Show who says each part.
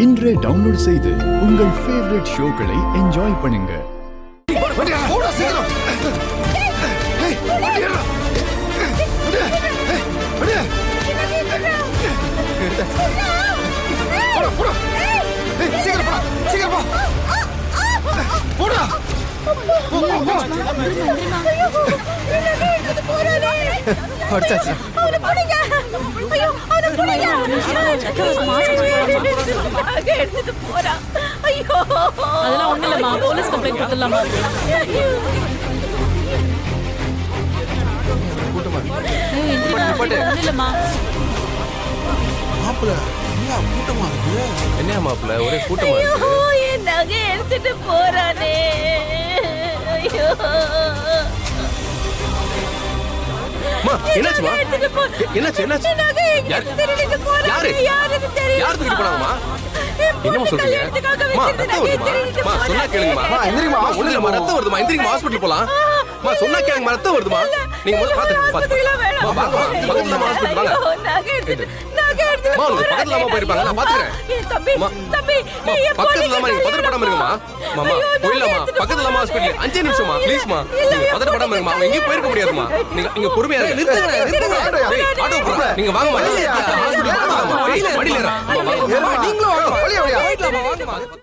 Speaker 1: இன்றே டவுன்லோட் செய்து உங்கள் ஃபேவரட் ஷோக்களை என்ஜாய் பண்ணுங்க.
Speaker 2: அதெல்லாம் ஒண்ணு இல்லம்மா, போலீஸ் கம்ப்ளைண்ட் கொடுத்துடலாமா? ஒண்ணு இல்லம்மா.
Speaker 3: என்ன மாப்பிள்ள ஒரே கூட்டமா இருக்கு?
Speaker 4: என் நகை எடுத்துட்டு போறானே. ஐயோ,
Speaker 3: என்னாச்சுமா? என்னாச்சு? யாரு தூக்கிட்டு போனாங்கம்மா? என்னமா சொல்றீங்க? ரத்தம் வருதுமா? சொன்னா கேளுங்கம்மா. எந்திரிமா, ஒண்ணு இல்லம்மா, ரத்தம் வருதுமா. எந்திரிங்கம்மா, ஹாஸ்பிட்டல் போலாம். சொன்னா கேளுங்கம்மா, ரத்தம் வருதுமா. நீங்க முதல்ல பாத்து வாங்கம்மா, பக்கத்துல ஹாஸ்பிட்டல் வாங்க. பக்கத்துல போயிருப்பாங்க, நான் பாத்துக்கிறேன். பக்கத்துல நீங்க பதறப்படாம இருங்கம்மா. மாமா போயிடலாமா? பக்கத்துல ஹாஸ்பிட்டல் 5 நிமிஷமா ப்ளீஸ்மா. நீங்க பதறப்படாம இருங்கம்மா, அவங்க எங்கேயும் போயிருக்க முடியாதுமா. நீங்க பொறுமையா இருங்க. ஆட்டோ போறேன், நீங்க வாங்கம்மா. ஹாஸ்பிட்டல் வாங்கம்மா. வண்டியில ஏறுங்க. நீங்களும் வாங்க.